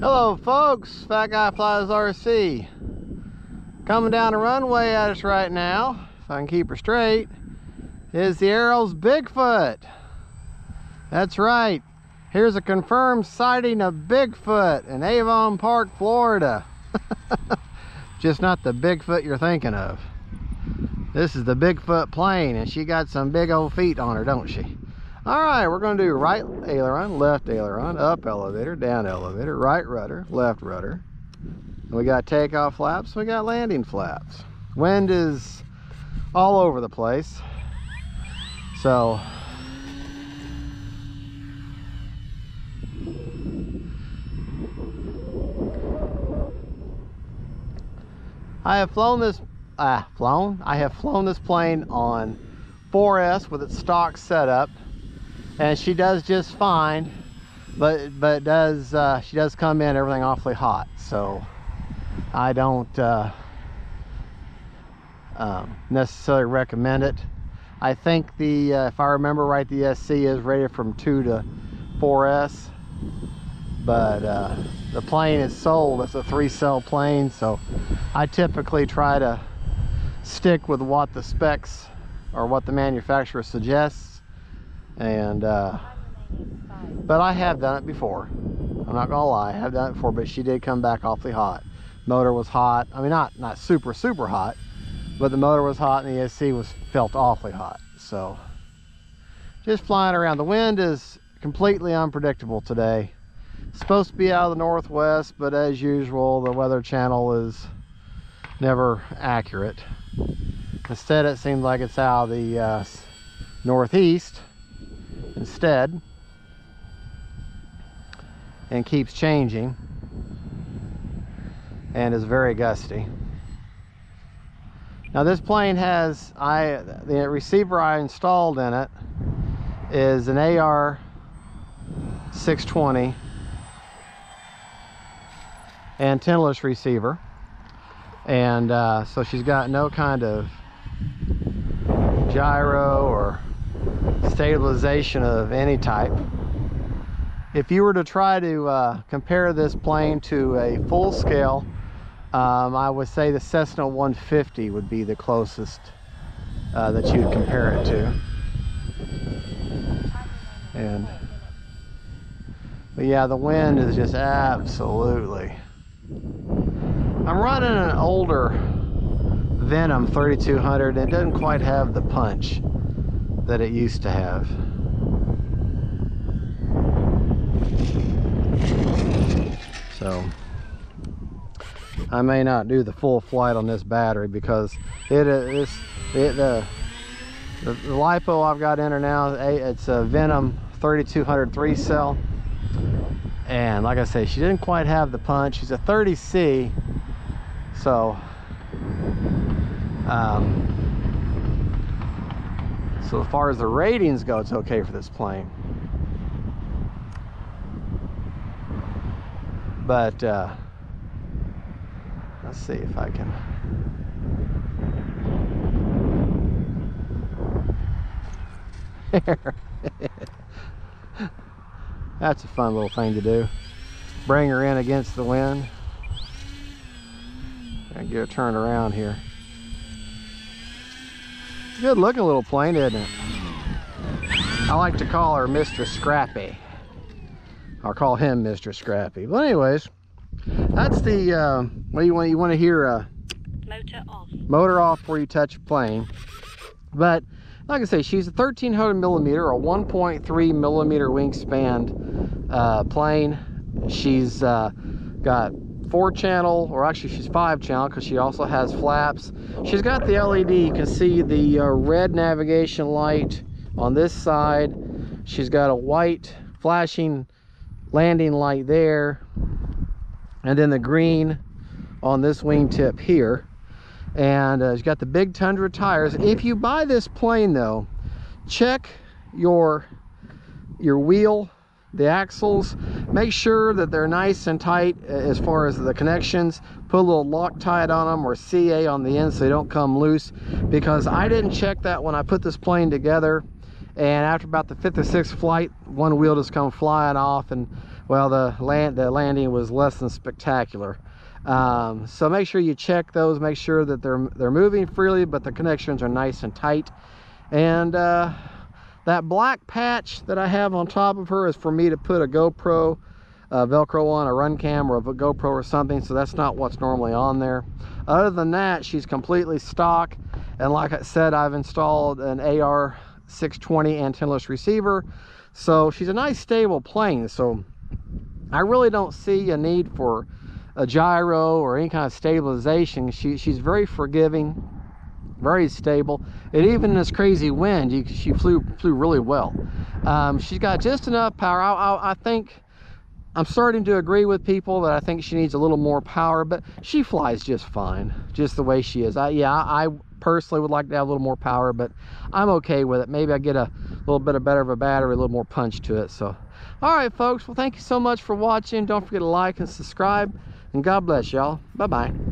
Hello folks, Fat Guy Flies RC. Coming down the runway at us right now, if I can keep her straight, is the Arrow's Bigfoot. That's right, here's a confirmed sighting of Bigfoot in Avon Park, Florida. Just not the Bigfoot you're thinking of. This is the Bigfoot plane, and she got some big old feet on her, don't she? Alright, we're going to do right aileron, left aileron, up elevator, down elevator, right rudder, left rudder. And we got takeoff flaps, we got landing flaps. Wind is all over the place. So, I have flown this plane on 4S with its stock setup. And she does just fine, but she does come in everything awfully hot. So I don't necessarily recommend it. I think the if I remember right, the SC is rated from 2 to 4S, but the plane is sold. It's a 3-cell plane, so I typically try to stick with what the specs or what the manufacturer suggests. And but I have done it before. I'm not gonna lie, I have done it before, but she did come back awfully hot. Motor was hot. I mean, not super hot, but the motor was hot and the SC felt awfully hot. So just flying around. The wind is completely unpredictable today. It's supposed to be out of the northwest, but as usual, the Weather Channel is never accurate. Instead, it seems like it's out of the northeast instead, and keeps changing and is very gusty. Now this plane has, the receiver I installed in it is an AR 620 antennaless receiver, and so she's got no kind of gyro or stabilization of any type. If you were to try to compare this plane to a full scale, I would say the Cessna 150 would be the closest that you'd compare it to. But yeah, the wind is just absolutely. I'm running an older Venom 3200, and it doesn't quite have the punch that it used to have. So I may not do the full flight on this battery because the LiPo I've got in her now, it's a Venom 3200 3-cell, and like I say, she didn't quite have the punch. She's a 30C, so so as far as the ratings go, it's okay for this plane. But let's see if I can. That's a fun little thing to do. Bring her in against the wind. And get her turned around here. Good looking little plane, isn't it? I like to call her Mr. Scrappy. I'll call him Mr. Scrappy. But anyways, that's the what you want to hear, motor off. Motor off before you touch a plane. But like I say, she's a 1300 millimeter or 1.3 millimeter wingspan plane. She's got 4-channel, or actually she's 5-channel because she also has flaps. She's got the LED. You can see the red navigation light on this side. She's got a white flashing landing light there, and then the green on this wingtip here. And she's got the big Tundra tires. If you buy this plane though, check your wheel, the axles, make sure that they're nice and tight as far as the connections. Put a little Loctite on them or CA on the end so they don't come loose, because I didn't check that when I put this plane together, and after about the 5th or 6th flight, one wheel just come flying off, and well, the landing was less than spectacular. So make sure you check those, make sure that they're moving freely, but the connections are nice and tight. And that black patch that I have on top of her is for me to put a GoPro Velcro on, a run cam or a GoPro or something, so that's not what's normally on there. Other than that, she's completely stock, and like I said, I've installed an AR620 antennaless receiver, so she's a nice stable plane. So I really don't see a need for a gyro or any kind of stabilization. She's very forgiving, very stable, and even in this crazy wind, she flew really well. She's got just enough power. I think I'm starting to agree with people that I think she needs a little more power, but she flies just fine, just the way she is. I personally would like to have a little more power, but I'm okay with it. Maybe I get a little bit better of a battery, a little more punch to it. So, all right, folks. Well, thank you so much for watching. Don't forget to like and subscribe, and God bless y'all. Bye-bye.